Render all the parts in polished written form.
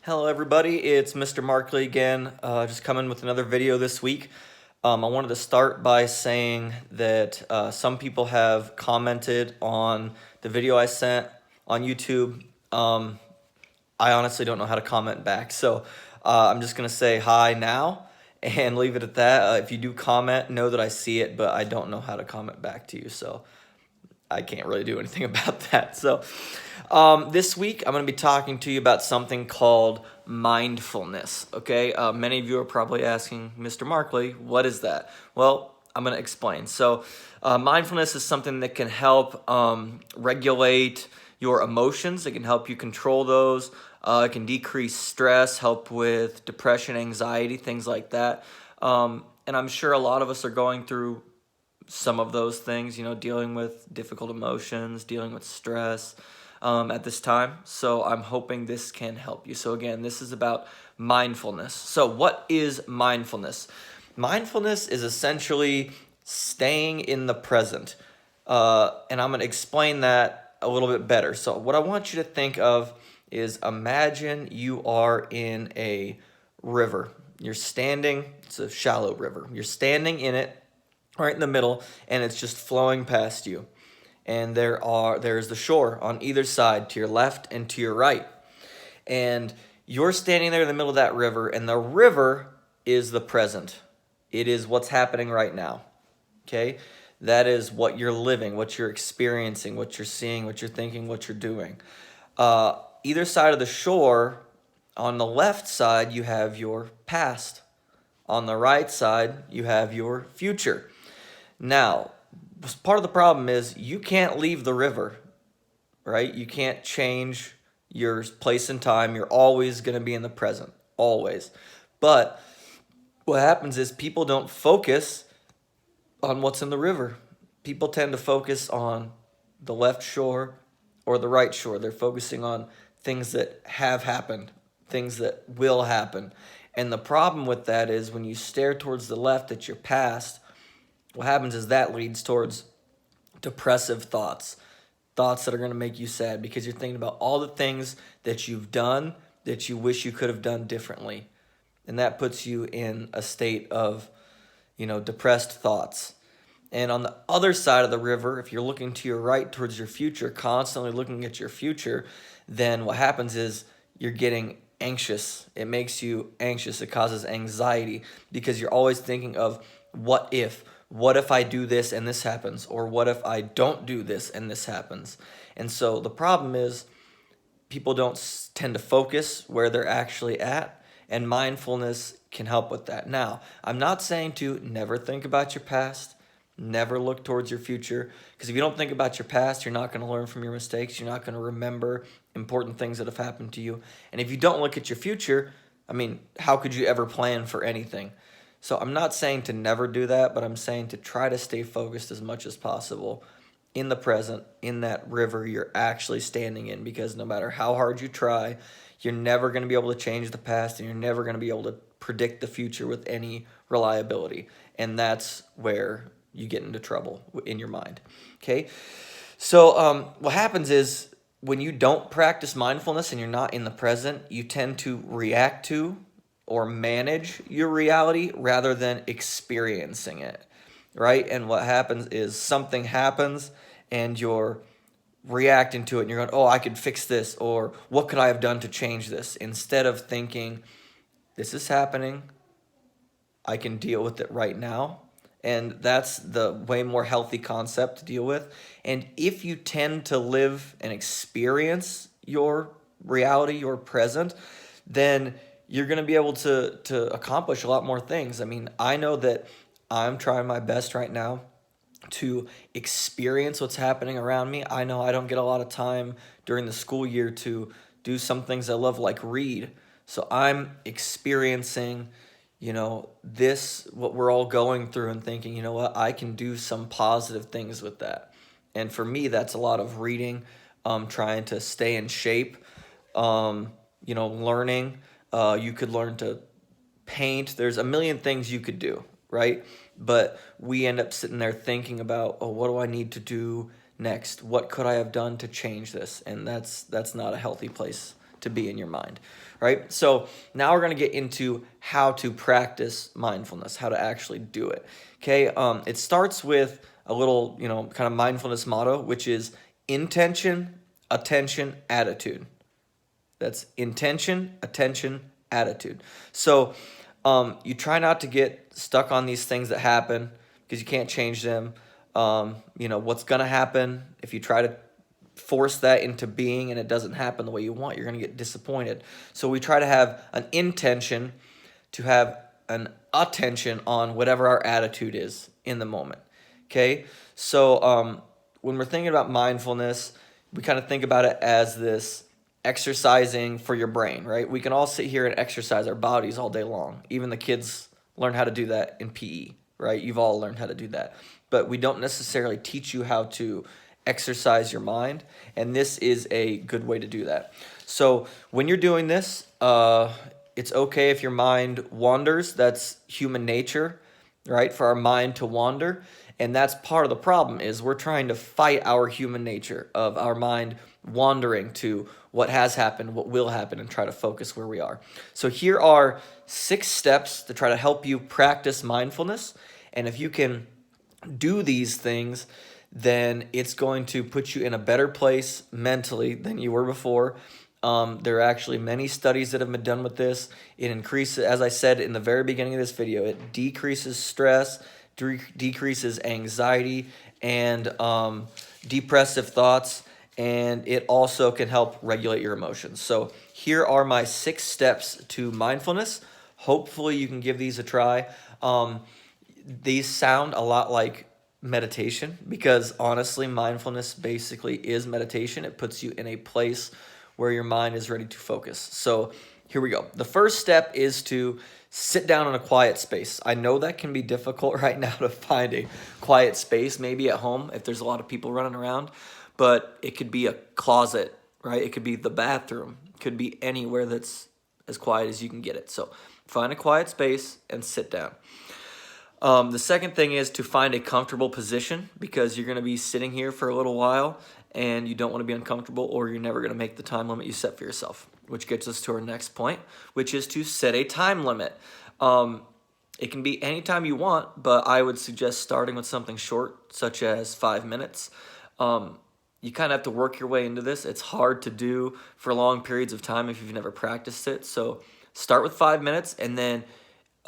Hello everybody, it's Mr. Markley again, just coming with another video this week. I wanted to start by saying that some people have commented on the video I sent on YouTube. I honestly don't know how to comment back, so I'm just going to say hi now and leave it at that. If you do comment, know that I see it, but I don't know how to comment back to you, so I can't really do anything about that. So this week I'm going to be talking to you about something called mindfulness. Okay, many of you are probably asking, Mr. Markley, what is that? Well, I'm going to explain. So mindfulness is something that can help regulate your emotions. It can help you control those. It can decrease stress, help with depression, anxiety, things like that. And I'm sure a lot of us are going through some of those things, dealing with difficult emotions, dealing with stress at this time. So I'm hoping this can help you. So again, this is about mindfulness. So what is mindfulness? Mindfulness is essentially staying in the present. And I'm going to explain that a little bit better. So what I want you to think of is imagine you are in a river. You're standing, it's a shallow river. You're standing in it right in the middle, and it's just flowing past you. And there's the shore on either side, to your left and to your right. And you're standing there in the middle of that river, and the river is the present. It is what's happening right now. Okay? That is what you're living, what you're experiencing, what you're seeing, what you're thinking, what you're doing. Either side of the shore, on the left side, you have your past. On the right side, you have your future. Now, part of the problem is you can't leave the river, right? You can't change your place and time. You're always going to be in the present, always. But what happens is people don't focus on what's in the river. People tend to focus on the left shore or the right shore. They're focusing on things that have happened, things that will happen. And the problem with that is when you stare towards the left at your past, what happens is that leads towards depressive thoughts that are going to make you sad because you're thinking about all the things that you've done that you wish you could have done differently. And that puts you in a state of, depressed thoughts. And on the other side of the river, if you're looking to your right towards your future, constantly looking at your future, then what happens is you're getting anxious. It makes you anxious. It causes anxiety because you're always thinking of what if. What if I do this and this happens? Or what if I don't do this and this happens? And so the problem is people don't tend to focus where they're actually at, and mindfulness can help with that. Now, I'm not saying to never think about your past, never look towards your future, because if you don't think about your past, you're not going to learn from your mistakes. You're not going to remember important things that have happened to you. And if you don't look at your future, how could you ever plan for anything? So I'm not saying to never do that, but I'm saying to try to stay focused as much as possible in the present, in that river you're actually standing in, because no matter how hard you try, you're never going to be able to change the past, and you're never going to be able to predict the future with any reliability. And that's where you get into trouble in your mind. Okay? So what happens is when you don't practice mindfulness and you're not in the present, you tend to react to or manage your reality rather than experiencing it, right? And what happens is something happens and you're reacting to it and you're going, oh, I could fix this, or what could I have done to change this? Instead of thinking, this is happening, I can deal with it right now. And that's the way more healthy concept to deal with. And if you tend to live and experience your reality, your present, then you're going to be able to accomplish a lot more things. I know that I'm trying my best right now to experience what's happening around me. I know I don't get a lot of time during the school year to do some things I love, like read. So I'm experiencing, what we're all going through and thinking, what, I can do some positive things with that. And for me, that's a lot of reading, trying to stay in shape, learning. You could learn to paint. There's a million things you could do, right? But we end up sitting there thinking about, oh, what do I need to do next? What could I have done to change this? And that's not a healthy place to be in your mind, right? So now we're going to get into how to practice mindfulness, how to actually do it. Okay, it starts with a little, kind of mindfulness motto, which is intention, attention, attitude. That's intention, attention, attitude. So you try not to get stuck on these things that happen because you can't change them. What's going to happen if you try to force that into being and it doesn't happen the way you want, you're going to get disappointed. So we try to have an intention to have an attention on whatever our attitude is in the moment. Okay? So when we're thinking about mindfulness, we kind of think about it as this exercising for your brain, right? We can all sit here and exercise our bodies all day long. Even the kids learn how to do that in PE, right? You've all learned how to do that. But we don't necessarily teach you how to exercise your mind, and this is a good way to do that. So when you're doing this, it's okay if your mind wanders. That's human nature, right? For our mind to wander. And that's part of the problem is we're trying to fight our human nature of our mind wandering to what has happened, what will happen, and try to focus where we are. So here are 6 steps to try to help you practice mindfulness. And if you can do these things, then it's going to put you in a better place mentally than you were before. There are actually many studies that have been done with this. It increases, as I said in the very beginning of this video, it decreases stress, decreases anxiety and depressive thoughts, and it also can help regulate your emotions. So here are my 6 steps to mindfulness. Hopefully you can give these a try. These sound a lot like meditation because honestly, mindfulness basically is meditation. It puts you in a place where your mind is ready to focus. So here we go. The first step is to sit down in a quiet space. I know that can be difficult right now to find a quiet space, maybe at home if there's a lot of people running around, but it could be a closet, right? It could be the bathroom. It could be anywhere that's as quiet as you can get it. So find a quiet space and sit down. The second thing is to find a comfortable position because you're going to be sitting here for a little while and you don't want to be uncomfortable or you're never going to make the time limit you set for yourself, which gets us to our next point, which is to set a time limit. It can be any time you want, but I would suggest starting with something short, such as 5 minutes. You kind of have to work your way into this. It's hard to do for long periods of time if you've never practiced it. So start with 5 minutes, and then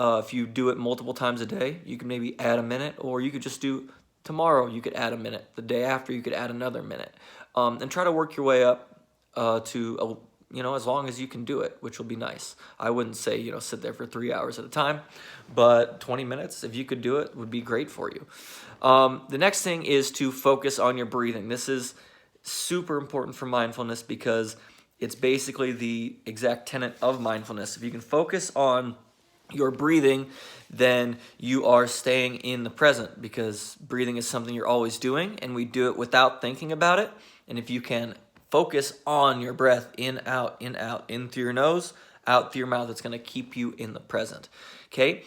if you do it multiple times a day, you can maybe add a minute, or you could just do tomorrow, you could add a minute. The day after, you could add another minute. And try to work your way up to as long as you can do it, which will be nice. I wouldn't say, sit there for 3 hours at a time, but 20 minutes, if you could do it, would be great for you. The next thing is to focus on your breathing. This is super important for mindfulness because it's basically the exact tenet of mindfulness. If you can focus on your breathing, then you are staying in the present because breathing is something you're always doing and we do it without thinking about it. And if you can focus on your breath, in, out, in through your nose, out through your mouth, it's going to keep you in the present. Okay?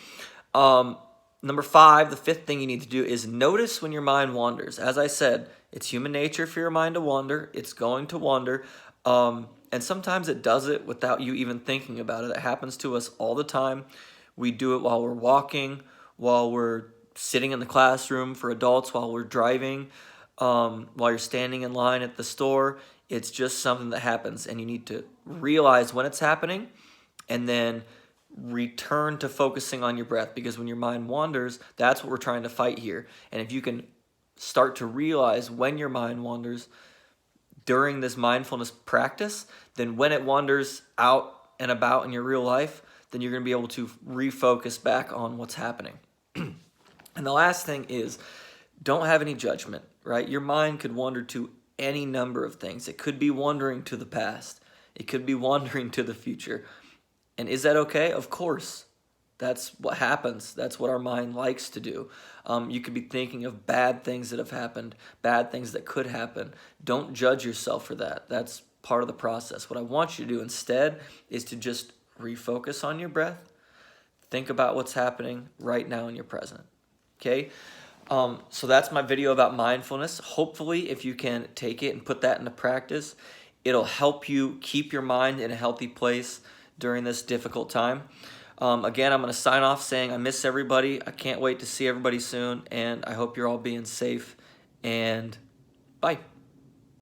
Number 5, the 5th thing you need to do is notice when your mind wanders. As I said, it's human nature for your mind to wander. It's going to wander. And sometimes it does it without you even thinking about it. It happens to us all the time. We do it while we're walking, while we're sitting in the classroom for adults, while we're driving, while you're standing in line at the store. It's just something that happens, and you need to realize when it's happening and then return to focusing on your breath, because when your mind wanders, that's what we're trying to fight here. And if you can start to realize when your mind wanders during this mindfulness practice, then when it wanders out and about in your real life, then you're going to be able to refocus back on what's happening. And the last thing is, don't have any judgment, right? Your mind could wander to any number of things. It could be wandering to the past. It could be wandering to the future. And is that okay? Of course. That's what happens. That's what our mind likes to do. You could be thinking of bad things that have happened, bad things that could happen. Don't judge yourself for that. That's part of the process. What I want you to do instead is to just refocus on your breath. Think about what's happening right now in your present. Okay? So that's my video about mindfulness. Hopefully, if you can take it and put that into practice, It'll help you keep your mind in a healthy place during this difficult time. Again, I'm going to sign off saying I miss everybody. I can't wait to see everybody soon, and I hope you're all being safe, and bye.